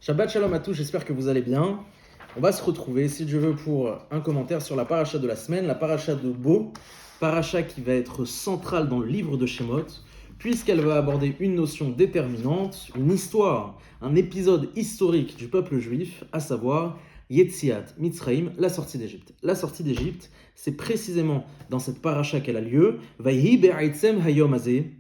Shabbat Shalom à tous, j'espère que vous allez bien. On va se retrouver, si Dieu veut, pour un commentaire sur la paracha de la semaine, la paracha de Bo, paracha qui va être centrale dans le livre de Shemot, puisqu'elle va aborder une notion déterminante, une histoire, un épisode historique du peuple juif, à savoir Yetziat Mitzraïm, la sortie d'Égypte. La sortie d'Égypte, c'est précisément dans cette paracha qu'elle a lieu, Vayhi be'aitzem hayom hazeh.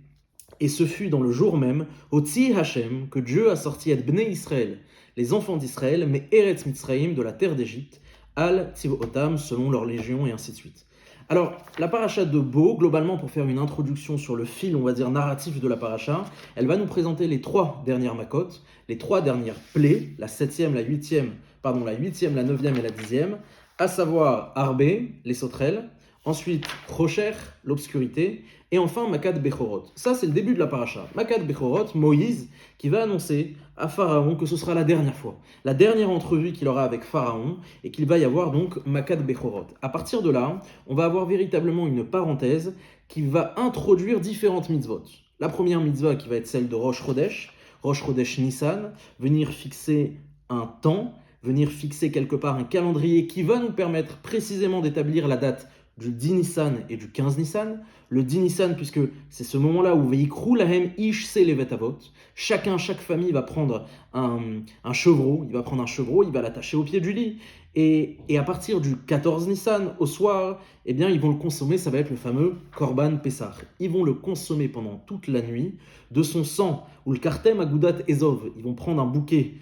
Et ce fut dans le jour même, Otzi Hashem, que Dieu a sorti et Bnei Israël, les enfants d'Israël, mais Eretz Mitzraïm, de la terre d'Égypte, Al Tiv'otam, selon leur légion, et ainsi de suite. Alors, la paracha de Bo, globalement, pour faire une introduction sur le fil, on va dire, narratif de la paracha, elle va nous présenter les trois dernières makot, les trois dernières plaies, la septième, la huitième, la neuvième et la dixième, à savoir Arbé, les sauterelles, ensuite Rocher, l'obscurité, et enfin Makad Bechorot. Ça, c'est le début de la paracha. Makad Bechorot, Moïse, qui va annoncer à Pharaon que ce sera la dernière fois, la dernière entrevue qu'il aura avec Pharaon, et qu'il va y avoir donc Makad Bechorot. À partir de là, on va avoir véritablement une parenthèse qui va introduire différentes mitzvot. La première mitzvah qui va être celle de Rosh Chodesh Nissan, venir fixer un temps, venir fixer quelque part un calendrier qui va nous permettre précisément d'établir la date du 10 Nissan et du 15 Nissan. Le 10 Nissan, puisque c'est ce moment-là où Veikru lahem ish se levet avot. Chaque famille va prendre un chevreau, il va l'attacher au pied du lit. Et à partir du 14 Nissan, au soir, eh bien, ils vont le consommer, ça va être le fameux Korban Pessah. Ils vont le consommer pendant toute la nuit, de son sang, ou le Kartem Agudat Ezov. Ils vont prendre un bouquet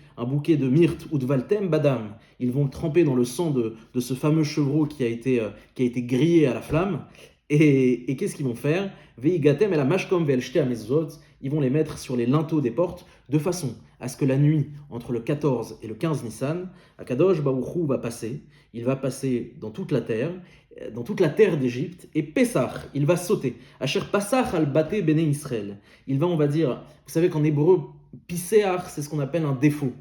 de myrte ou de Valtem Badam. Ils vont le tremper dans le sang de ce fameux chevreau qui a été grillé à la flamme. Et qu'est-ce qu'ils vont faire? Veigatem et la mashkom ve'elshte amezot. Ils vont les mettre sur les linteaux des portes de façon à ce que la nuit entre le 14 et le 15 Nissan, Akadosh Baruch Hu va passer. Il va passer dans toute la terre d'Égypte, et Pessah, il va sauter. Asher Passach al Bate Bene Israël. Il va, on va dire, vous savez qu'en hébreu, Pisseach, c'est ce qu'on appelle un défaut.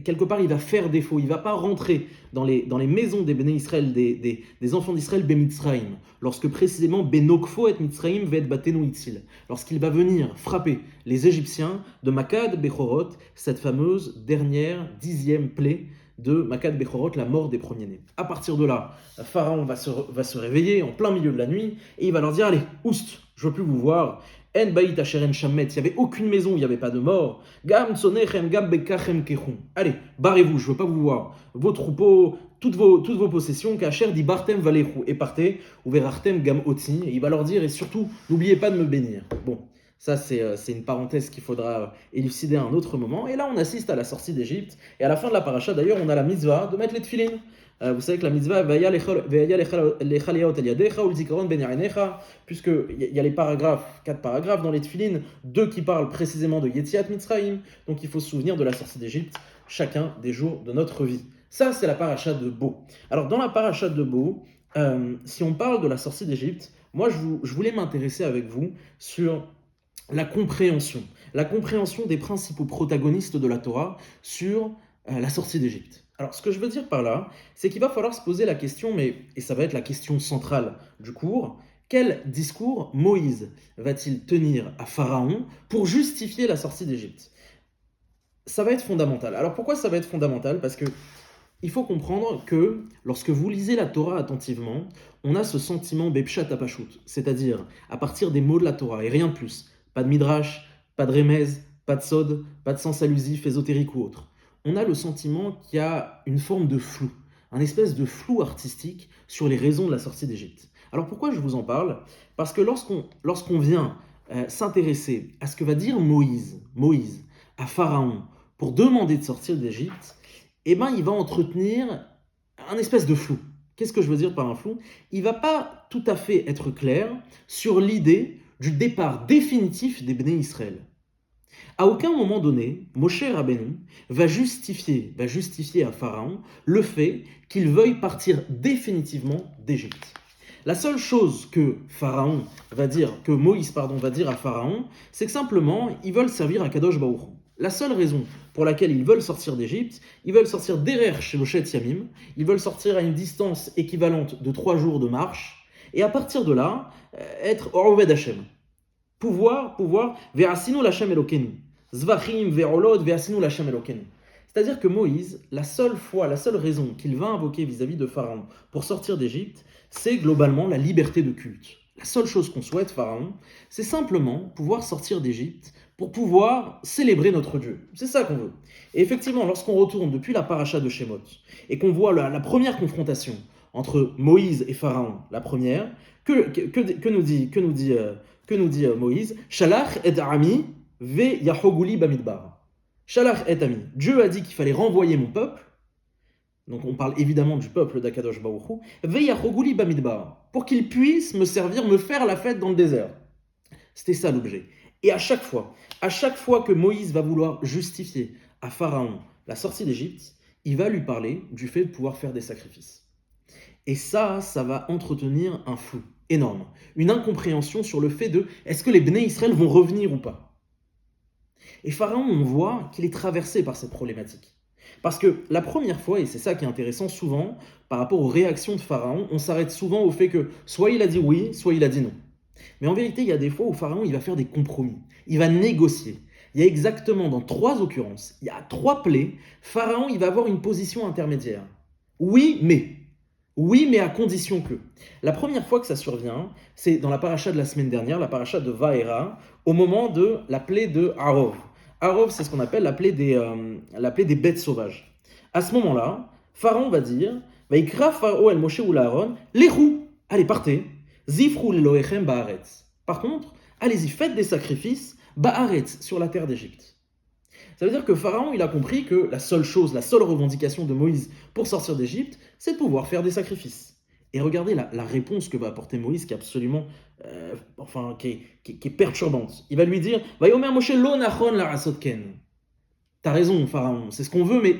Quelque part, il va faire défaut. Il ne va pas rentrer dans les maisons des Bnei Israël, des enfants d'Israël, Bemitzraïm. Lorsque précisément, Benokfo et Mitzraïm va être Batenu Itzil. Lorsqu'il va venir frapper les Égyptiens de Makad Bechorot, cette fameuse dernière 10e plaie de Makad Bechorot, la mort des premiers-nés. À partir de là, Pharaon va se réveiller en plein milieu de la nuit et il va leur dire: allez, oust, je ne veux plus vous voir. En baït asheren shamet, il n'y avait aucune maison où il n'y avait pas de mort. Gam tsonechem gam bekachem kechum. Allez, barrez-vous, je ne veux pas vous voir. Vos troupeaux, toutes vos possessions, kacher di bartem valechu, et partez, ou verartem gam otzi. Et il va leur dire, et surtout, n'oubliez pas de me bénir. Bon, ça c'est une parenthèse qu'il faudra élucider à un autre moment. Et là, on assiste à la sortie d'Égypte. Et à la fin de la paracha, d'ailleurs, on a la mitzvah de mettre les tefilines. Vous savez que la mitzvah, puisqu'il y a les paragraphes, 4 paragraphes dans les tefilines, 2 qui parlent précisément de Yetziat Mitzraïm, donc il faut se souvenir de la sortie d'Égypte chacun des jours de notre vie. Ça, c'est la paracha de Bo. Alors, dans la paracha de Bo, si on parle de la sortie d'Égypte, moi, je voulais m'intéresser avec vous sur la compréhension des principaux protagonistes de la Torah sur la sortie d'Égypte. Alors, ce que je veux dire par là, c'est qu'il va falloir se poser la question, et ça va être la question centrale du cours, quel discours Moïse va-t-il tenir à Pharaon pour justifier la sortie d'Égypte? Ça va être fondamental. Alors, pourquoi ça va être fondamental? Parce que il faut comprendre que lorsque vous lisez la Torah attentivement, on a ce sentiment Bepshat Apashut, c'est-à-dire à partir des mots de la Torah et rien de plus. Pas de midrash, pas de remez, pas de sod, pas de sens allusif, ésotérique ou autre. On a le sentiment qu'il y a une forme de flou, un espèce de flou artistique sur les raisons de la sortie d'Égypte. Alors pourquoi je vous en parle? Parce que lorsqu'on vient s'intéresser à ce que va dire Moïse à Pharaon pour demander de sortir d'Égypte, eh ben, il va entretenir un espèce de flou. Qu'est-ce que je veux dire par un flou? Il ne va pas tout à fait être clair sur l'idée du départ définitif des Bnei Israël. À aucun moment donné, Moshe Rabbeinu va justifier à Pharaon le fait qu'il veuille partir définitivement d'Égypte. La seule chose que Moïse va dire à Pharaon, c'est que simplement, ils veulent servir à Kadosh Baruch Hu. La seule raison pour laquelle ils veulent sortir d'Égypte, ils veulent sortir derrière Shevochet Yamim, ils veulent sortir à une distance équivalente de 3 jours de marche, et à partir de là, être Orved Hashem. Pouvoir, Ve'asinu l'Hashem Elokenu. Zvachim, Ve'olod, Ve'asinu l'Hashem Elokenu. C'est-à-dire que Moïse, la seule fois, la seule raison qu'il va invoquer vis-à-vis de Pharaon pour sortir d'Égypte, c'est globalement la liberté de culte. La seule chose qu'on souhaite, Pharaon, c'est simplement pouvoir sortir d'Égypte pour pouvoir célébrer notre Dieu. C'est ça qu'on veut. Et effectivement, lorsqu'on retourne depuis la paracha de Shemot et qu'on voit la première confrontation entre Moïse et Pharaon, la première, que nous dit Moïse, Shalach et ami ve yahoguli bamidbar. Shalach et ami. Dieu a dit qu'il fallait renvoyer mon peuple. Donc on parle évidemment du peuple d'Akadosh Baruch Hu. Ve yahoguli bamidbar. Pour qu'il puisse me servir, me faire la fête dans le désert. C'était ça l'objet. Et à chaque fois que Moïse va vouloir justifier à Pharaon la sortie d'Égypte, il va lui parler du fait de pouvoir faire des sacrifices. Et ça va entretenir un flou énorme, une incompréhension sur le fait de est-ce que les Bnei Israël vont revenir ou pas. Et Pharaon, on voit qu'il est traversé par cette problématique. Parce que la première fois, et c'est ça qui est intéressant souvent, par rapport aux réactions de Pharaon, on s'arrête souvent au fait que soit il a dit oui, soit il a dit non. Mais en vérité, il y a des fois où Pharaon il va faire des compromis, il va négocier. Il y a exactement dans 3 occurrences, il y a 3 plaies, Pharaon il va avoir une position intermédiaire. Oui, mais à condition que. La première fois que ça survient, c'est dans la paracha de la semaine dernière, la paracha de Vaera, au moment de la plaie de Harov. Harov, c'est ce qu'on appelle la plaie des bêtes sauvages. À ce moment-là, Pharaon va dire Vaikra Pharaon el Moshe ou Aaron, les roues, allez, partez. Zifrou l'Elohechem ba'aretz. Par contre, allez-y, faites des sacrifices ba'aretz, sur la terre d'Égypte. Ça veut dire que Pharaon, il a compris que la seule revendication de Moïse pour sortir d'Égypte, c'est de pouvoir faire des sacrifices. Et regardez la réponse que va apporter Moïse, qui est absolument, qui est perturbante. Il va lui dire, Vayomer Moshe lo nachon la rasotken. T'as raison, Pharaon, c'est ce qu'on veut, mais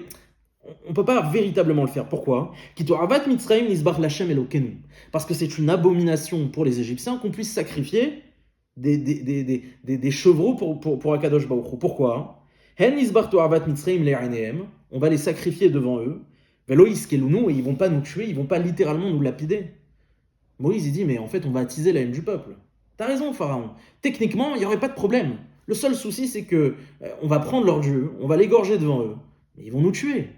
on ne peut pas véritablement le faire. Pourquoi? Parce que c'est une abomination pour les Égyptiens qu'on puisse sacrifier des chevreaux pour Akadosh Baruch Hu. Pourquoi? On va les sacrifier devant eux. Et ils ne vont pas nous tuer, ils ne vont pas littéralement nous lapider. Moïse il dit, mais en fait on va attiser la haine du peuple. T'as raison, Pharaon. Techniquement, il n'y aurait pas de problème. Le seul souci, c'est que on va prendre leur Dieu, on va l'égorger devant eux, mais ils vont nous tuer.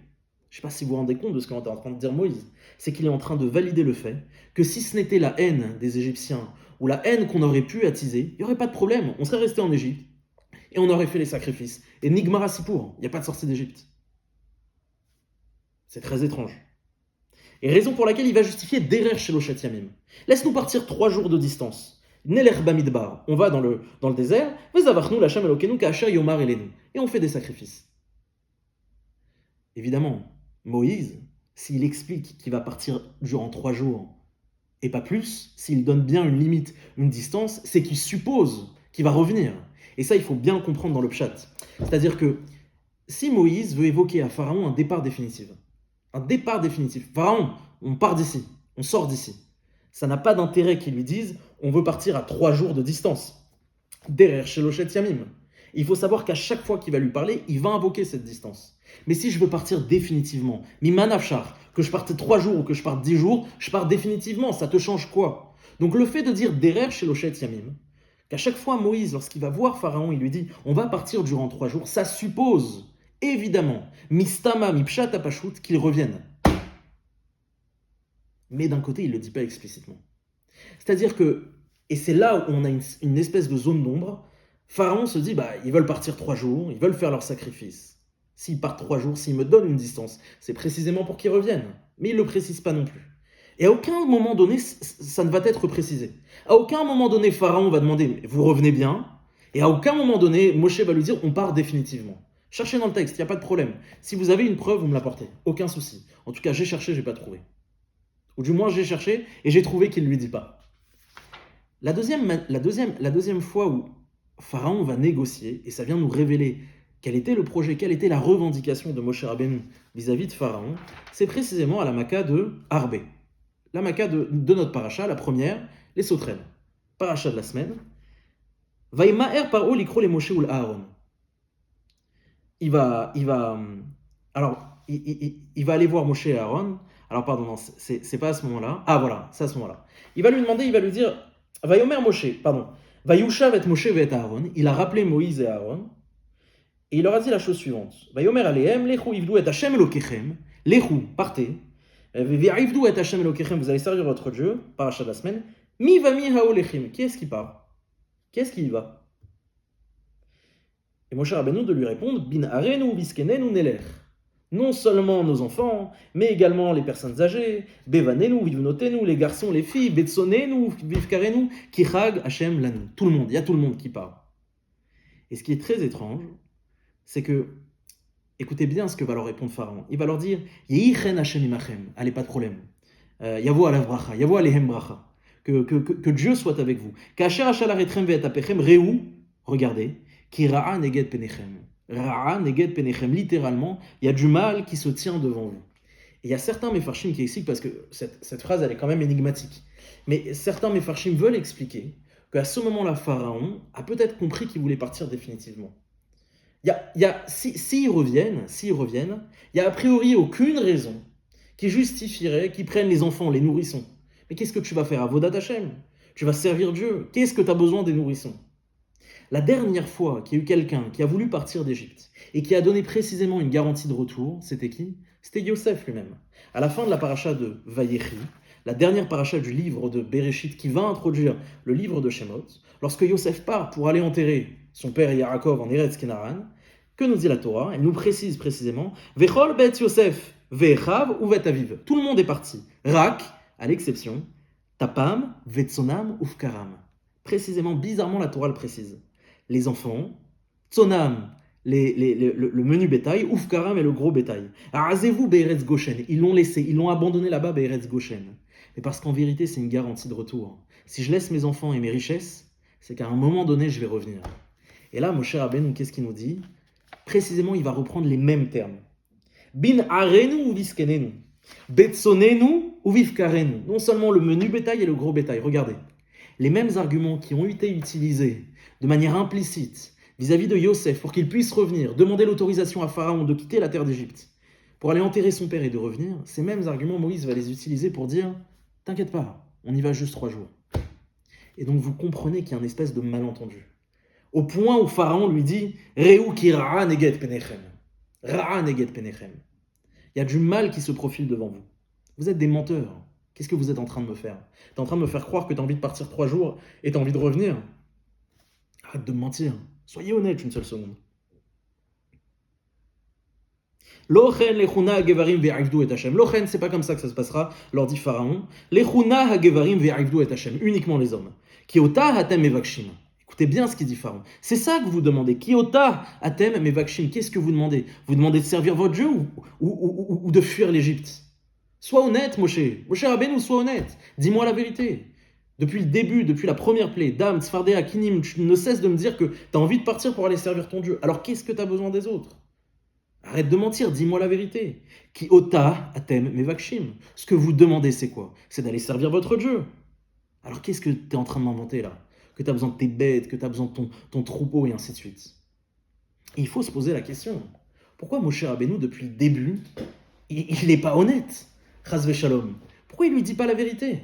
Je ne sais pas si vous vous rendez compte de ce qu'est en train de dire Moïse. C'est qu'il est en train de valider le fait que si ce n'était la haine des Égyptiens ou la haine qu'on aurait pu attiser, il n'y aurait pas de problème. On serait resté en Égypte et on aurait fait les sacrifices. Et Nigmara Sipour, il n'y a pas de sortie d'Égypte. C'est très étrange. Et raison pour laquelle il va justifier Derer chez Loshet Yamim. Laisse-nous partir 3 jours de distance. Neler Bamidbar, on va dans le désert, Vezavachnu Lacham Elokenu Kaasher Yomar Elenu. Et on fait des sacrifices. Évidemment, Moïse, s'il explique qu'il va partir durant 3 jours, et pas plus, s'il donne bien une limite, une distance, c'est qu'il suppose qu'il va revenir. Et ça, il faut bien le comprendre dans le pshat. C'est-à-dire que si Moïse veut évoquer à Pharaon un départ définitif, Pharaon, on part d'ici, on sort d'ici. Ça n'a pas d'intérêt qu'il lui dise, on veut partir à 3 jours de distance. Derrière chez Loshet Yamim. Il faut savoir qu'à chaque fois qu'il va lui parler, il va invoquer cette distance. Mais si je veux partir définitivement, Mimanafchar, que je parte 3 jours ou que je parte 10 jours, je pars définitivement, ça te change quoi? Donc le fait de dire derrière chez Loshet Yamim, qu'à chaque fois Moïse, lorsqu'il va voir Pharaon, il lui dit on va partir durant 3 jours, ça suppose évidemment, mistama mipshat apashut, qu'il revienne. Mais d'un côté, il ne le dit pas explicitement. C'est-à-dire que, et c'est là où on a une espèce de zone d'ombre, Pharaon se dit, ils veulent partir 3 jours, ils veulent faire leur sacrifice. S'ils partent 3 jours, s'ils me donnent une distance, c'est précisément pour qu'ils reviennent. Mais il ne le précise pas non plus. Et à aucun moment donné, ça ne va être précisé. À aucun moment donné, Pharaon va demander, vous revenez bien? Et à aucun moment donné, Moshe va lui dire, on part définitivement. Cherchez dans le texte, il n'y a pas de problème. Si vous avez une preuve, vous me l'apportez. Aucun souci. En tout cas, j'ai cherché, j'ai pas trouvé. Ou du moins, j'ai cherché et j'ai trouvé qu'il ne lui dit pas. La deuxième fois où Pharaon va négocier, et ça vient nous révéler quel était le projet, quelle était la revendication de Moshe Rabbeinu vis-à-vis de Pharaon, c'est précisément à la Maka de Harbé. La Maka de notre paracha, la première, les sauterelles. Paracha de la semaine. Vaïma'er paro likro les Moshe ou Aaron. Il va aller voir Moshe et Aaron. Alors pardon, non, c'est pas à ce moment-là. Ah voilà, c'est à ce moment-là. Il va lui dire, Vayomer Moshe, pardon, Vayushav et Moshe et Aaron. Il a rappelé Moïse et Aaron. Et il leur a dit la chose suivante. Vayomer alehem, lechu ivdu et Hashem Elokechem. Lechu, partez. Ve'ivdu et Hashem Elokechem, vous allez servir votre Dieu, parachat de la semaine. Mi va mi haolechim. Qui est-ce qui part? Qui est-ce qui y va? Et Moshe Rabbeinu de lui répondre, bin arenu viskenenu neler. Non seulement nos enfants, mais également les personnes âgées, bevanenu, vivnotenu, les garçons, les filles, betsonenu, vivkarenu, kichag, Hashem lanu. Tout le monde, il y a tout le monde qui part. Et ce qui est très étrange, c'est que, écoutez bien ce que va leur répondre Pharaon. Il va leur dire, Yehichen Hashem imachem, allez, pas de problème. Yavo alav bracha, yavo alehem bracha. Que Dieu soit avec vous. Kasher hachal aretrem ve'et apechem, reu, regardez, ki ra'a neged penechem. Ra'a neged penechem, littéralement, il y a du mal qui se tient devant vous. Et il y a certains Mefarshim qui expliquent, parce que cette phrase, elle est quand même énigmatique, mais certains Mefarshim veulent expliquer qu'à ce moment-là, Pharaon a peut-être compris qu'il voulait partir définitivement. S'ils reviennent, il n'y a a priori aucune raison qui justifierait qu'ils prennent les enfants, les nourrissons. Mais qu'est-ce que tu vas faire à Avodat Hashem? Tu vas servir Dieu. Qu'est-ce que tu as besoin des nourrissons? La dernière fois qu'il y a eu quelqu'un qui a voulu partir d'Égypte et qui a donné précisément une garantie de retour, c'était qui? C'était Yosef lui-même. À la fin de la paracha de Vayechi, la dernière paracha du livre de Bereshit qui va introduire le livre de Shemot, lorsque Yosef part pour aller enterrer son père Yaakov en Eretz Kenaran, que nous dit la Torah? Elle nous précise précisément Vechol bet Yosef ve'echav uvet aviv. Tout le monde est parti. Rak, à l'exception, Tapam, Vetsonam, Ufkaram. Précisément, bizarrement, la Torah le précise. Les enfants, Tsonam, le menu bétail, Ufkaram et le gros bétail. Arazez-vous Be'eretz Goshen. Ils l'ont laissé, ils l'ont abandonné là-bas, Be'eretz Goshen. Mais parce qu'en vérité, c'est une garantie de retour. Si je laisse mes enfants et mes richesses, c'est qu'à un moment donné, je vais revenir. Et là, Moshe Rabbeinu, qu'est-ce qu'il nous dit? Précisément, il va reprendre les mêmes termes. Bin arenu ou viskenenu. Betsonenu ou vivkarenu. Non seulement le menu bétail et le gros bétail. Regardez. Les mêmes arguments qui ont été utilisés de manière implicite vis-à-vis de Yosef pour qu'il puisse revenir, demander l'autorisation à Pharaon de quitter la terre d'Égypte pour aller enterrer son père et de revenir, ces mêmes arguments, Moïse va les utiliser pour dire « T'inquiète pas, on y va juste 3 jours ». Et donc vous comprenez qu'il y a une espèce de malentendu. Au point où Pharaon lui dit « Reu ki ra'a neged penechem ». Ra'a neged penechem. Il y a du mal qui se profile devant vous. Vous êtes des menteurs. Qu'est-ce que vous êtes en train de me faire? Tu es en train de me faire croire que tu as envie de partir 3 jours et tu as envie de revenir. Arrête de me mentir. Soyez honnête une seule seconde. Lochen lechuna hagevarim ve'avdu et Hashem. Lochen, c'est pas comme ça que ça se passera, leur dit Pharaon. Lechuna hagevarim ve'avdu et Hashem. Uniquement les hommes. Kiota hatem mevakshim. Écoutez bien ce qu'il dit Pharaon. C'est ça que vous demandez. Kiota hatem mevakshim. Qu'est-ce que vous demandez? Vous demandez de servir votre Dieu ou de fuir l'Égypte? Sois honnête, Moshe. Moshe Rabbeinu, sois honnête. Dis-moi la vérité. Depuis le début, depuis la première plaie, Dam, Tzfardéa, Kinim, tu ne cesses de me dire que tu as envie de partir pour aller servir ton Dieu. Alors qu'est-ce que tu as besoin des autres? Arrête de mentir, dis-moi la vérité. Ki ota atem mevakshim. Ce que vous demandez, c'est quoi? C'est d'aller servir votre Dieu. Alors qu'est-ce que tu es en train de m'inventer là? Que tu as besoin de tes bêtes, que tu as besoin de ton troupeau et ainsi de suite. Et il faut se poser la question. Pourquoi Moshe Rabbeinu, depuis le début, il n'est pas honnête? Chas v'shalom. Pourquoi il lui dit pas la vérité?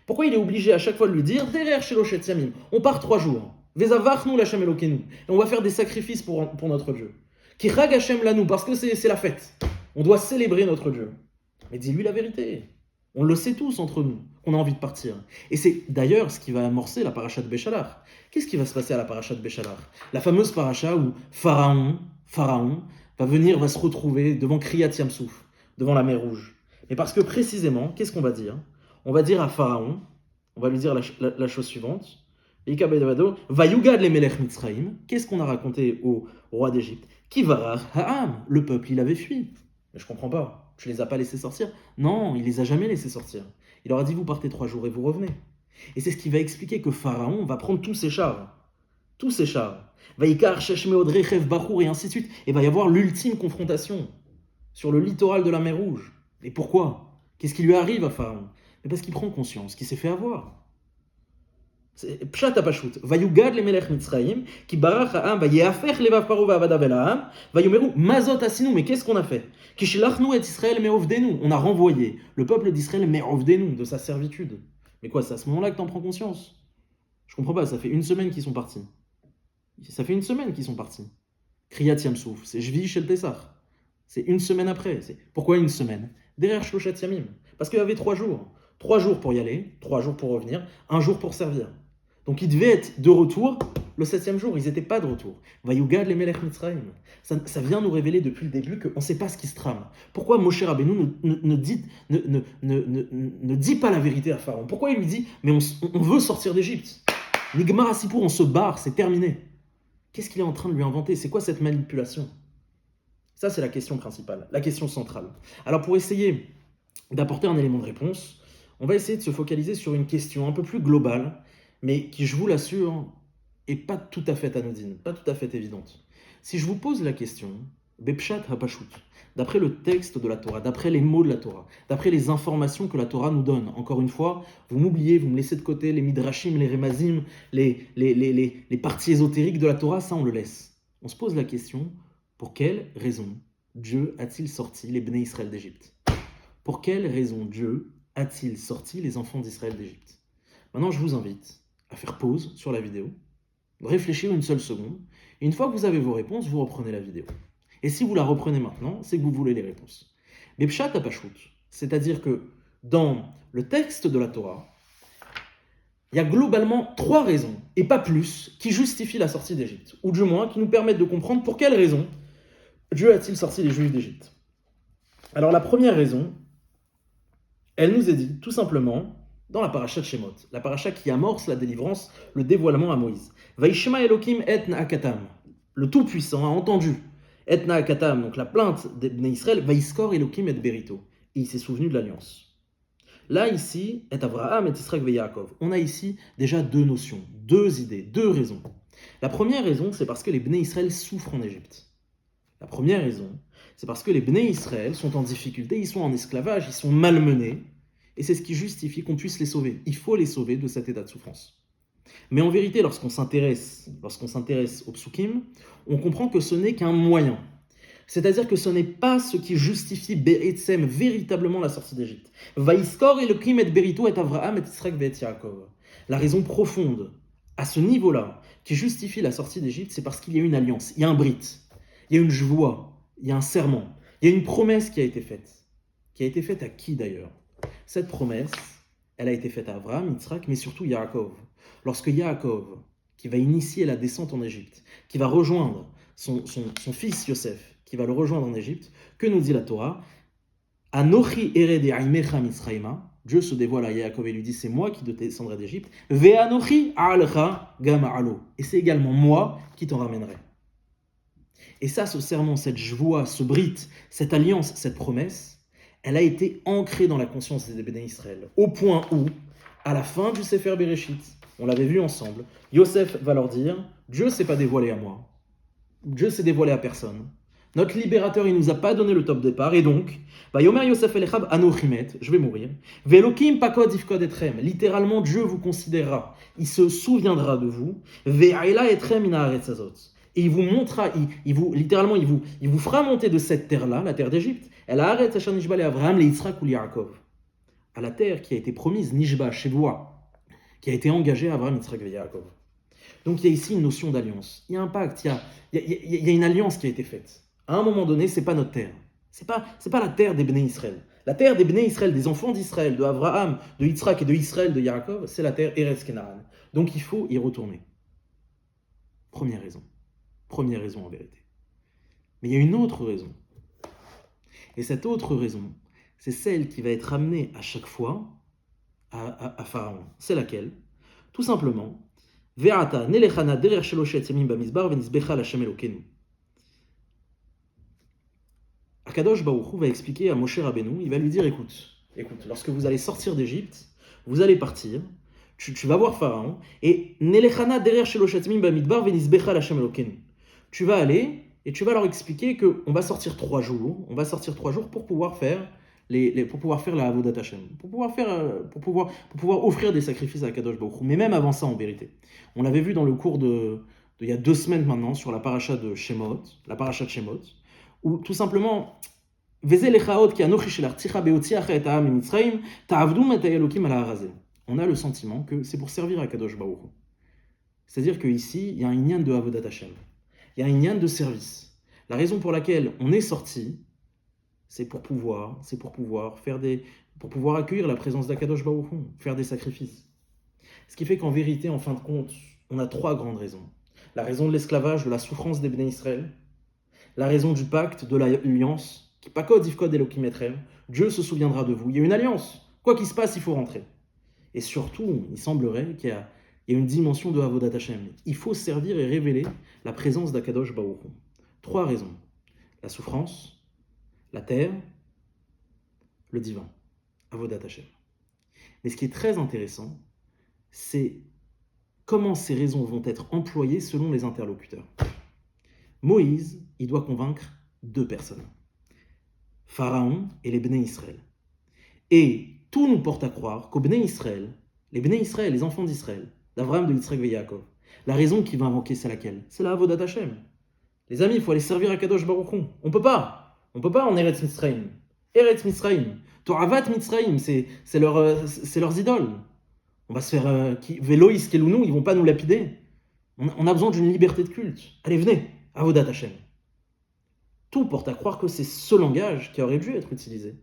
Pourquoi il est obligé à chaque fois de lui dire derrière Sheloshet Yamim, on part 3 jours. Vezavachnu l'Hashem Elokenu. Et on va faire des sacrifices pour notre Dieu. Kichag Hashem lanu, parce que c'est la fête. On doit célébrer notre Dieu. Mais dis-lui la vérité. On le sait tous entre nous, qu'on a envie de partir. Et c'est d'ailleurs ce qui va amorcer la paracha de Béchalach. Qu'est-ce qui va se passer à la paracha de Béchalach? La fameuse paracha où Pharaon va se retrouver devant Kriyat Yamsouf, devant la mer Rouge. Mais parce que précisément, qu'est-ce qu'on va dire? On va dire à Pharaon, on va lui dire la chose suivante. Vayugad le melech Mitzraïm. Qu'est-ce qu'on a raconté au roi d'Égypte? Kivarar ha'am. Le peuple, il avait fui. Mais je comprends pas. Tu les as pas laissés sortir? Non, il les a jamais laissés sortir. Il leur a dit, vous partez 3 jours et vous revenez. Et c'est ce qui va expliquer que Pharaon va prendre tous ses chars. Vaikar Sheshmeod Rechev Bachour et ainsi de suite. Et va y avoir l'ultime confrontation sur le littoral de la mer Rouge. Et pourquoi? Qu'est-ce qui lui arrive à Pharaon? Mais parce qu'il prend conscience qu'il s'est fait avoir. Pshat apashut. Vayugad le melech Mitzraïm, qui barach ha'am, vayeafech levav paro va'avadav el ha'am, vayomeru mazot asinu. Mais qu'est-ce qu'on a fait? Kishilachnu et Israël me'ovdenu. On a renvoyé le peuple d'Israël me'ovdenu, de sa servitude. Mais quoi, c'est à ce moment-là que t'en prends conscience? Je comprends pas, ça fait 1 semaine qu'ils sont partis. Kriyat Yamsouf, c'est Jvi Shel Pessah. C'est une semaine après. Pourquoi une semaine? Derrière Shloshat Yamim. Parce qu'il y avait 3 jours. 3 jours pour y aller, 3 jours pour revenir, un jour pour servir. Donc ils devaient être de retour le 7e jour. Ils n'étaient pas de retour. Vayugad les Melech Mitzrayim. Ça vient nous révéler depuis le début qu'on ne sait pas ce qui se trame. Pourquoi Moshe Rabbeinu ne dit pas la vérité à Pharaon? Pourquoi il lui dit mais on veut sortir d'Égypte? Nigmar Asipour, on se barre, c'est terminé. Qu'est-ce qu'il est en train de lui inventer? C'est quoi cette manipulation? Ça, c'est la question principale, la question centrale. Alors, pour essayer d'apporter un élément de réponse, on va essayer de se focaliser sur une question un peu plus globale, mais qui, je vous l'assure, est pas tout à fait anodine, pas tout à fait évidente. Si je vous pose la question, Bepshat Hapashut, d'après le texte de la Torah, d'après les mots de la Torah, d'après les informations que la Torah nous donne, encore une fois, vous m'oubliez, vous me laissez de côté les midrashim, les remazim, les parties ésotériques de la Torah, ça on le laisse. On se pose la question, pour quelle raison Dieu a-t-il sorti les Bnei Israël d'Égypte? Pour quelle raison Dieu a-t-il sorti les enfants d'Israël d'Égypte? Maintenant, je vous invite à faire pause sur la vidéo, réfléchir une seule seconde, et une fois que vous avez vos réponses, vous reprenez la vidéo. Et si vous la reprenez maintenant, c'est que vous voulez les réponses. Mais Pshat Hapashut, c'est-à-dire que dans le texte de la Torah, il y a globalement 3 raisons, et pas plus, qui justifient la sortie d'Égypte, ou du moins qui nous permettent de comprendre pour quelles raisons Dieu a-t-il sorti les Juifs d'Égypte. Alors la première raison, elle nous est dite tout simplement dans la paracha de Shemot, la paracha qui amorce la délivrance, le dévoilement à Moïse. Vaishma Elokim et Naakatam, le Tout-Puissant a entendu et Naakatam, donc la plainte des Bnei Israël, Vaiskor Elokim et Berito, et il s'est souvenu de l'alliance. Là, ici, et Abraham et Israël et Yaakov. On a ici déjà 2 notions, 2 idées, 2 raisons. La première raison, c'est parce que les Bnei Israël souffrent en Égypte. La première raison, c'est parce que les Bnei Israël sont en difficulté, ils sont en esclavage, ils sont malmenés, et c'est ce qui justifie qu'on puisse les sauver. Il faut les sauver de cet état de souffrance. Mais en vérité, lorsqu'on s'intéresse aux psukim, on comprend que ce n'est qu'un moyen. C'est-à-dire que ce n'est pas ce qui justifie Be'etzem, véritablement la sortie d'Égypte. Vaiskor Elokim et Berito et Avraham et Yitzhak et Yaakov. La raison profonde, à ce niveau-là, qui justifie la sortie d'Égypte, c'est parce qu'il y a une alliance, il y a un brit, il y a une joie, il y a un serment, il y a une promesse qui a été faite. Qui a été faite à qui d'ailleurs? Cette promesse, elle a été faite à Abraham, Yitzhak, mais surtout Yaakov. Lorsque Yaakov, qui va initier la descente en Égypte, qui va rejoindre son fils Yosef, qui va le rejoindre en Égypte, que nous dit la Torah? Anochi ered aimecha Mitzrayma, Dieu se dévoile à Yaakov et lui dit c'est moi qui te descendrai d'Égypte. Ve'anochi a'alcha gam a'alo, et c'est également moi qui t'en ramènerai. Et ça, ce serment, cette joie, ce brit, cette alliance, cette promesse, elle a été ancrée dans la conscience des Bnei Israël, au point où, à la fin du Sefer Bereshit, on l'avait vu ensemble, Yosef va leur dire « Dieu ne s'est pas dévoilé à moi, Dieu s'est dévoilé à personne, notre libérateur, il ne nous a pas donné le top départ, et donc, Yomer Yosef Elechab Anochimet, je vais mourir, Velokim Pakod Ifkod Etrem, littéralement Dieu vous considérera, il se souviendra de vous, Ve'aila Etrem Ina Haaretz Hazot. Et il vous montrera, il vous fera monter de cette terre-là, la terre d'Égypte, elle a arrêté Hachan Nishba le Avraham, le Yitzhak ou le Yaakov, à la terre qui a été promise, Nishba, Shevoa, qui a été engagée à Avraham, Yitzhak et Yaakov. Donc il y a ici une notion d'alliance, il y a un pacte, il y a une alliance qui a été faite. À un moment donné, c'est pas notre terre, c'est pas la terre des Bnei Israël. La terre des Bnei Israël, des enfants d'Israël, de Avraham, de Yitzhak et de Israël, de Yaakov, c'est la terre Eretz Kenaan. Donc il faut y retourner. Première raison en vérité. Mais il y a une autre raison. Et cette autre raison, c'est celle qui va être amenée à chaque fois à Pharaon. C'est laquelle? Tout simplement, Ve'ata nelechana derer sheloshet yamim bamizbar venisbecha l'Hashem Elokenu. Akadosh Baruch Hu va expliquer à Moshe Rabbeinu, il va lui dire écoute, lorsque vous allez sortir d'Égypte, vous allez partir, tu vas voir Pharaon, et nelechana derer sheloshet yamim bamidbar venisbecha l'Hashem Elokenu. Tu vas aller et tu vas leur expliquer qu'on va sortir 3 jours. On va sortir 3 jours pour pouvoir faire pour pouvoir faire la Avodat Hashem, pour pouvoir offrir des sacrifices à Kadosh Baruch Hu. Mais même avant ça, en vérité, on l'avait vu dans le cours il y a 2 semaines maintenant sur la paracha de Shemot, où tout simplement on a le sentiment que c'est pour servir à Kadosh Baruch Hu. C'est-à-dire qu'ici, il y a un inyan de Avodat Hashem. Il y a un inyan de service. La raison pour laquelle on est sorti, c'est pour pouvoir pour pouvoir accueillir la présence d'Akadosh Baruch Hu, faire des sacrifices. Ce qui fait qu'en vérité, en fin de compte, on a trois grandes raisons. La raison de l'esclavage, de la souffrance des Bnei Israël, la raison du pacte, de l'alliance, qui pakod ifkod Elokim etrem, Dieu se souviendra de vous. Il y a une alliance. Quoi qu'il se passe, il faut rentrer. Et surtout, il semblerait qu'il y a une dimension de Avodat Hashem. Il faut servir et révéler la présence d'Akadosh Baruch Hu. Trois raisons. La souffrance, la terre, le divin. Avodat Hashem. Mais ce qui est très intéressant, c'est comment ces raisons vont être employées selon les interlocuteurs. Moïse, il doit convaincre deux personnes. Pharaon et les Bnei Israël. Et tout nous porte à croire qu'aux Bnei Israël, les enfants d'Israël, d'Abraham, de Yitzhak et Yaakov, la raison qu'il va invoquer, c'est laquelle? C'est la Avodat Hashem. Les amis, il faut aller servir à Kadosh Baruch Hu. On peut pas en Eretz Mitzrayim. Eretz Mitzrayim. Toravat Mitzrayim, c'est leurs idoles. On va se faire... Veloïs Kelounou, ils vont pas nous lapider. On a besoin d'une liberté de culte. Allez, venez, Avodat Hashem. Tout porte à croire que c'est ce langage qui aurait dû être utilisé.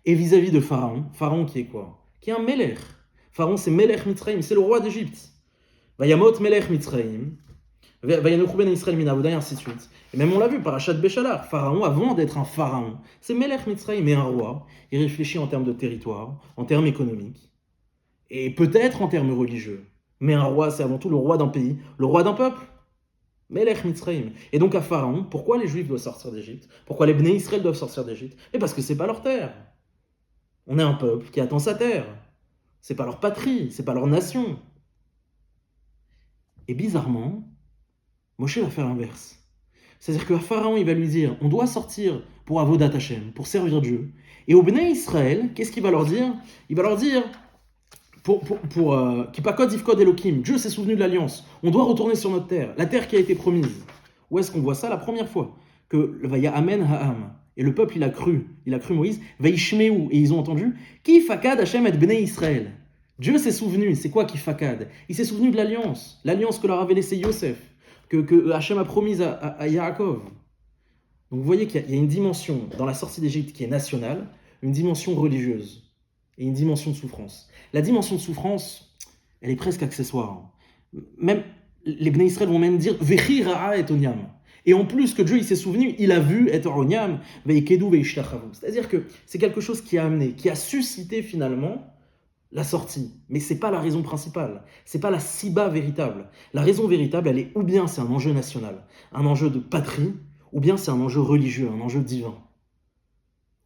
Et vis-à-vis de Pharaon qui est quoi? Qui est un Melech. Pharaon, c'est Melech Mitzrayim, c'est le roi d'Égypte. Vayamot Melech Mitzrayim, Vayanochu ben Israël min Avoda, et ainsi de suite. Et même on l'a vu, Parashat Béchalar, Pharaon, avant d'être un pharaon, c'est Melech Mitzrayim, mais un roi. Il réfléchit en termes de territoire, en termes économiques, et peut-être en termes religieux. Mais un roi, c'est avant tout le roi d'un pays, le roi d'un peuple. Melech Mitzrayim. Et donc à Pharaon, pourquoi les Juifs doivent sortir d'Égypte? Pourquoi les Bnei Israël doivent sortir d'Égypte? Et parce que c'est pas leur terre. On est un peuple qui attend sa terre. C'est pas leur patrie, c'est pas leur nation. Et bizarrement, Moshe va faire l'inverse. C'est-à-dire qu'à Pharaon, il va lui dire, on doit sortir pour Avodat Hashem, pour servir Dieu. Et aux Bnei Israël, qu'est-ce qu'il va leur dire? Il va leur dire, Kipakod Ifkod Elokim, Dieu s'est souvenu de l'alliance. On doit retourner sur notre terre, la terre qui a été promise. Où est-ce qu'on voit ça? La première fois que Vaya Amen Ha'am, et le peuple il a cru Moïse, Vaishmeu, et ils ont entendu, Ki Fakad Hashem et Bnei Israël. Dieu s'est souvenu, c'est quoi Ki Fakad? Il s'est souvenu de l'alliance que leur avait laissé Yosef, que Hashem a promise à Yaakov. Donc vous voyez qu'il y a une dimension dans la sortie d'Égypte qui est nationale, une dimension religieuse et une dimension de souffrance. La dimension de souffrance, elle est presque accessoire. Même les Bnei Israël vont même dire Vechi ra'a et onyam. Et en plus que Dieu il s'est souvenu, il a vu et onyam veikedu veishtachavu. C'est-à-dire que c'est quelque chose qui a amené, qui a suscité finalement la sortie. Mais c'est pas la raison principale. C'est pas la siba véritable. La raison véritable, elle est ou bien c'est un enjeu national, un enjeu de patrie, ou bien c'est un enjeu religieux, un enjeu divin.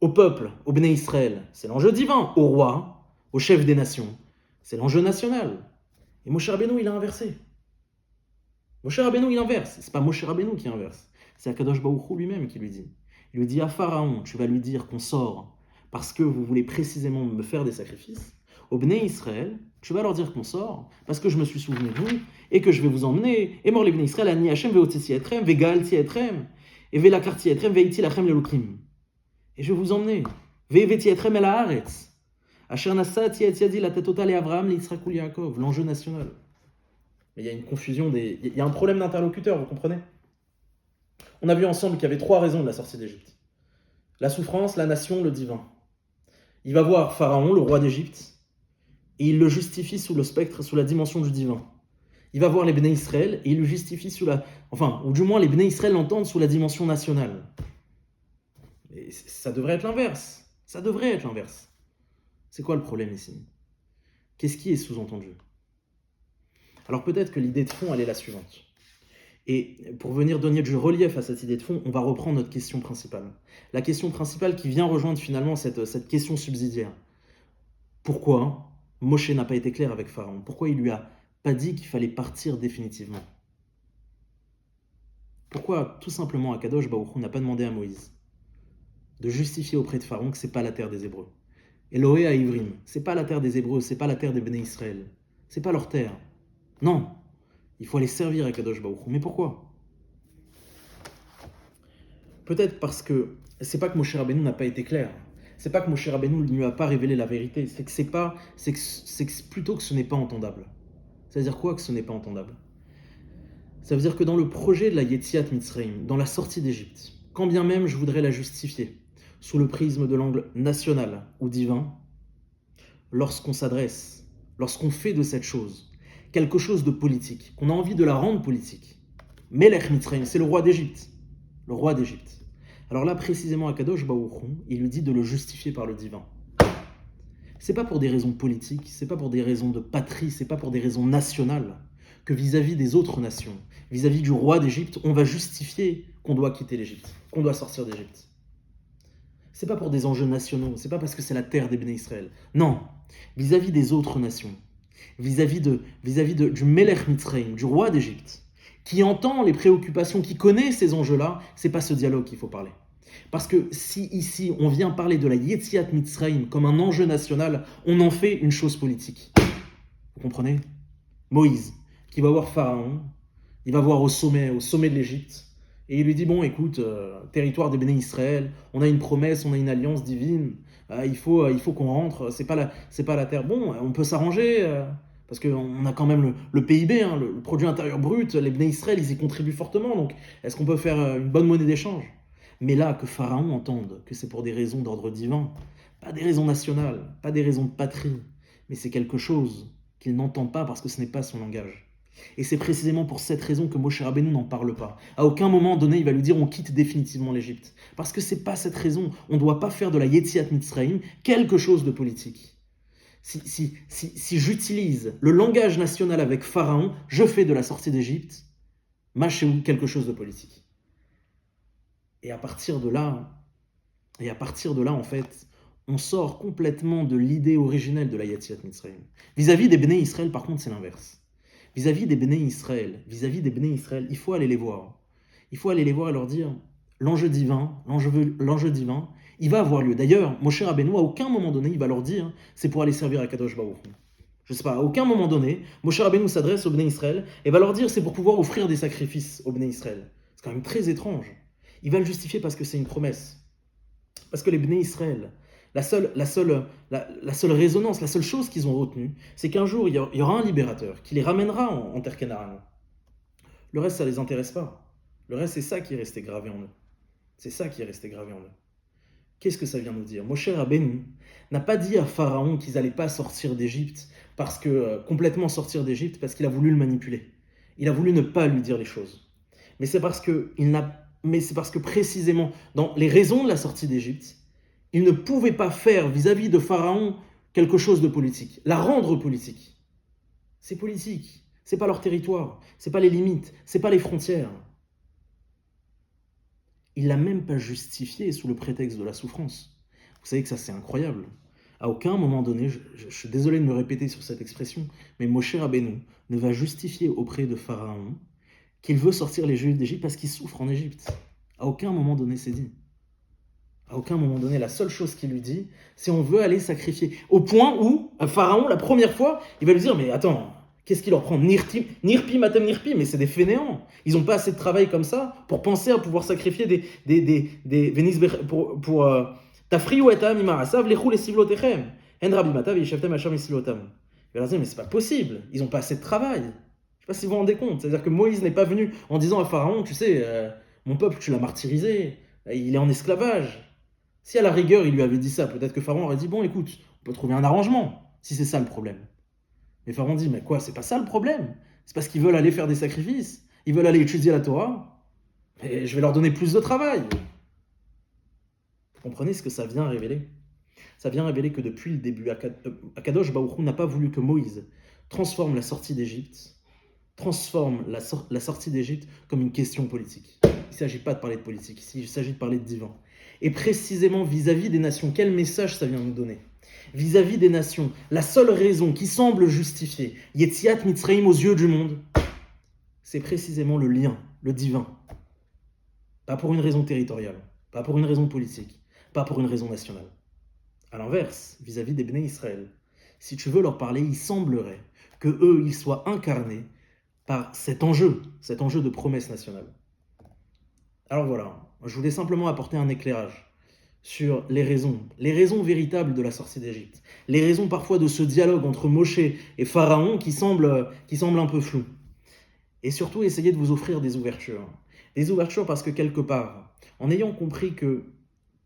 Au peuple, au Bnei Israël, c'est l'enjeu divin. Au roi, au chef des nations, c'est l'enjeu national. Et Moshe Rabbeinu, il a inversé. Moshe Rabbeinu, il inverse. C'est pas Moshe Rabbeinu qui inverse. C'est Akadosh Baruch Hu lui-même qui lui dit. Il lui dit à Pharaon, tu vas lui dire qu'on sort parce que vous voulez précisément me faire des sacrifices. Au Bnei Israël, tu vas leur dire qu'on sort parce que je me suis souvenu de vous et que je vais vous emmener. Et mort les Bnei Israël, ani Hashem ve'otzi etrem, ve'galti etrem, et ve'lakarti etrem, ve'iti lachem lelokim. Et je vais vous emmener. Ve'eveti etrem el haaretz. Asher nasati et yadi la tetota le Avraham, le Yitzhak ou le Yaakov. L'enjeu national. Mais il y a une confusion, il y a un problème d'interlocuteur, vous comprenez? On a vu ensemble qu'il y avait trois raisons de la sortie d'Égypte. La souffrance, la nation, le divin. Il va voir Pharaon, le roi d'Égypte, et il le justifie sous le spectre, sous la dimension du divin. Il va voir les Bnei Israël, et il le justifie ou du moins les Bnei Israël l'entendent sous la dimension nationale. Et ça devrait être l'inverse. Ça devrait être l'inverse. C'est quoi le problème ici? Qu'est-ce qui est sous-entendu? Alors peut-être que l'idée de fond, elle est la suivante. Et pour venir donner du relief à cette idée de fond, on va reprendre notre question principale. La question principale qui vient rejoindre finalement cette question subsidiaire. Pourquoi Moshe n'a pas été clair avec Pharaon? Pourquoi il lui a pas dit qu'il fallait partir définitivement? Pourquoi tout simplement Akadosh Baruch Hu n'a pas demandé à Moïse de justifier auprès de Pharaon que c'est pas la terre des Hébreux? Elohé à Ivrim, c'est pas la terre des Hébreux, c'est pas la terre des Bnei Israël, c'est pas leur terre. Non, il faut aller servir Akadosh Baruch Hu. Mais pourquoi? Peut-être parce que c'est pas que Moshe Rabbeinu n'a pas été clair. C'est pas que Moshe Rabbeinu ne lui a pas révélé la vérité. C'est plutôt que ce n'est pas entendable. C'est-à-dire quoi que ce n'est pas entendable? Ça veut dire que dans le projet de la Yetziat Mitzrayim, dans la sortie d'Égypte, quand bien même je voudrais la justifier sous le prisme de l'angle national ou divin, lorsqu'on s'adresse, lorsqu'on fait de cette chose quelque chose de politique, qu'on a envie de la rendre politique, Melech Mitzrayim, c'est le roi d'Égypte. Le roi d'Égypte. Alors là, précisément, Akadosh Baruch Hu, il lui dit de le justifier par le divin. C'est pas pour des raisons politiques, c'est pas pour des raisons de patrie, c'est pas pour des raisons nationales que vis-à-vis des autres nations, vis-à-vis du roi d'Égypte, on va justifier qu'on doit quitter l'Égypte, qu'on doit sortir d'Égypte. C'est pas pour des enjeux nationaux, c'est pas parce que c'est la terre des Béné Israël. Non, vis-à-vis des autres nations, vis-à-vis du Melech Mitzrayim, du roi d'Égypte, qui entend les préoccupations, qui connaît ces enjeux-là, c'est pas ce dialogue qu'il faut parler. Parce que si ici on vient parler de la Yetziat Mitzrayim comme un enjeu national, on en fait une chose politique. Vous comprenez ? Moïse, qui va voir Pharaon, il va voir au sommet de l'Égypte, et il lui dit, bon écoute, territoire des Béné Israël, on a une promesse, on a une alliance divine, il faut qu'on rentre, c'est pas la terre. Bon, on peut s'arranger, parce qu'on a quand même le PIB, hein, le produit intérieur brut, les Béné Israël, ils y contribuent fortement, donc est-ce qu'on peut faire une bonne monnaie d'échange ? Mais là, que Pharaon entende que c'est pour des raisons d'ordre divin, pas des raisons nationales, pas des raisons de patrie, mais c'est quelque chose qu'il n'entend pas parce que ce n'est pas son langage. Et c'est précisément pour cette raison que Moshe Rabbeinu n'en parle pas. À aucun moment donné, il va lui dire on quitte définitivement l'Égypte. Parce que c'est pas cette raison. On ne doit pas faire de la Yetziat Mitzrayim quelque chose de politique. Si j'utilise le langage national avec Pharaon, je fais de la sortie d'Égypte, machéou, quelque chose de politique. Et à partir de là, en fait, on sort complètement de l'idée originelle de la Yetziat Mitzrayim. Vis-à-vis des Béné Israël, par contre, c'est l'inverse. Vis-à-vis des Béné Israël, il faut aller les voir. Il faut aller les voir et leur dire l'enjeu divin, il va avoir lieu. D'ailleurs, Moshe Rabbeinu, à aucun moment donné, il va leur dire c'est pour aller servir à Kadosh Baruch Hu. Je sais pas, à aucun moment donné, Moshe Rabbeinu s'adresse aux Béné Israël et va leur dire c'est pour pouvoir offrir des sacrifices aux Béné Israël. C'est quand même très étrange. Il va le justifier parce que c'est une promesse. Parce que les Béné Israël, la seule résonance, la seule chose qu'ils ont retenue, c'est qu'un jour, il y aura un libérateur qui les ramènera en terre Canaan. Le reste, ça ne les intéresse pas. Le reste, c'est ça qui est resté gravé en eux. C'est ça qui est resté gravé en eux. Qu'est-ce que ça vient nous dire ? Moshe Rabbeinu n'a pas dit à Pharaon qu'ils n'allaient pas sortir d'Égypte, complètement sortir d'Égypte, parce qu'il a voulu le manipuler. Il a voulu ne pas lui dire les choses. Mais c'est parce que précisément, dans les raisons de la sortie d'Égypte, il ne pouvait pas faire vis-à-vis de Pharaon quelque chose de politique, la rendre politique. C'est politique, c'est pas leur territoire, c'est pas les limites, c'est pas les frontières. Il l'a même pas justifié sous le prétexte de la souffrance. Vous savez que ça c'est incroyable. À aucun moment donné, je suis désolé de me répéter sur cette expression, mais Moshe Rabbeinu ne va justifier auprès de Pharaon qu'il veut sortir les Juifs d'Égypte parce qu'ils souffrent en Égypte. À aucun moment donné c'est dit. À aucun moment donné, la seule chose qu'il lui dit, c'est on veut aller sacrifier. Au point où, Pharaon, la première fois, il va lui dire, mais attends, qu'est-ce qu'il leur prend ? Nirpi, matem nirpi, mais c'est des fainéants. Ils n'ont pas assez de travail comme ça pour penser à pouvoir sacrifier pour tafriou etam imarasav lechou les sivlotechem. En rabbi matav yesheftem hacham esilotam. Il va leur dire, mais c'est pas possible. Ils n'ont pas assez de travail. Je ne sais pas si vous vous rendez compte. C'est-à-dire que Moïse n'est pas venu en disant à Pharaon, tu sais, mon peuple, tu l'as martyrisé. Il est en esclavage. Si à la rigueur, il lui avait dit ça, peut-être que Pharaon aurait dit, bon, écoute, on peut trouver un arrangement, si c'est ça le problème. Mais Pharaon dit, mais quoi, c'est pas ça le problème. C'est parce qu'ils veulent aller faire des sacrifices, ils veulent aller étudier la Torah, et je vais leur donner plus de travail. Vous comprenez ce que ça vient révéler ? Ça vient révéler que depuis le début, Akadosh Baruch Hu n'a pas voulu que Moïse transforme la sortie d'Égypte, la sortie d'Égypte comme une question politique. Il ne s'agit pas de parler de politique, ici, il s'agit de parler de divin. Et précisément vis-à-vis des nations, quel message ça vient nous donner ? Vis-à-vis des nations, la seule raison qui semble justifier Yetziat Mitzrayim aux yeux du monde, c'est précisément le lien, le divin. Pas pour une raison territoriale, pas pour une raison politique, pas pour une raison nationale. À l'inverse, vis-à-vis des Béné Israël, si tu veux leur parler, il semblerait que eux, ils soient incarnés par cet enjeu de promesse nationale. Alors voilà, je voulais simplement apporter un éclairage sur les raisons véritables de la sortie d'Égypte, les raisons parfois de ce dialogue entre Moshe et Pharaon qui semble un peu flou. Et surtout, essayez de vous offrir des ouvertures. Des ouvertures parce que quelque part, en ayant compris que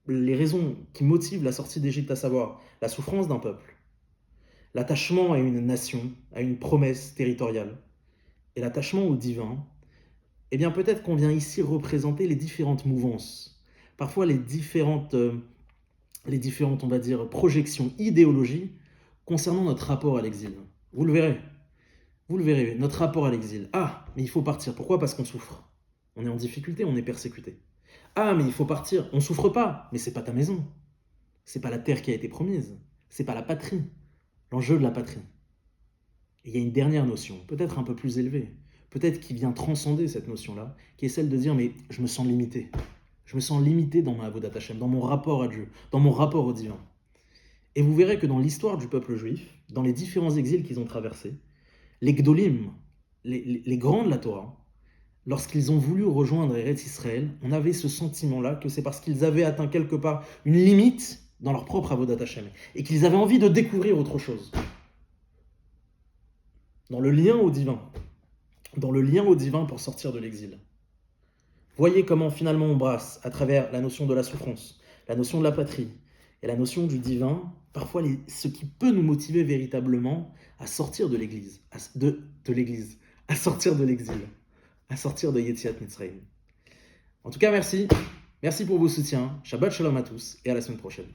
les raisons qui motivent la sortie d'Égypte, à savoir la souffrance d'un peuple, l'attachement à une nation, à une promesse territoriale, et l'attachement au divin, eh bien peut-être qu'on vient ici représenter les différentes mouvances, parfois les différentes, on va dire, projections, idéologies concernant notre rapport à l'exil. Vous le verrez. Vous le verrez, notre rapport à l'exil. Ah, mais il faut partir. Pourquoi? Parce qu'on souffre. On est en difficulté, on est persécuté. Ah, mais il faut partir. On souffre pas, mais c'est pas ta maison. C'est pas la terre qui a été promise. C'est pas la patrie. L'enjeu de la patrie. Et il y a une dernière notion, peut-être un peu plus élevée, peut-être qui vient transcender cette notion-là, qui est celle de dire mais je me sens limité. Je me sens limité dans ma Avodat Hashem, dans mon rapport à Dieu, dans mon rapport au divin. Et vous verrez que dans l'histoire du peuple juif, dans les différents exils qu'ils ont traversés, les Gdolim, les grands de la Torah, lorsqu'ils ont voulu rejoindre Eretz Israël, on avait ce sentiment-là que c'est parce qu'ils avaient atteint quelque part une limite dans leur propre Avodat Hashem et qu'ils avaient envie de découvrir autre chose. Dans le lien au divin, pour sortir de l'exil. Voyez comment finalement on brasse à travers la notion de la souffrance, la notion de la patrie et la notion du divin, parfois ce qui peut nous motiver véritablement à sortir de l'église, à sortir de l'exil, à sortir de Yetziat Mitzrayim. En tout cas, merci pour vos soutiens. Shabbat Shalom à tous et à la semaine prochaine.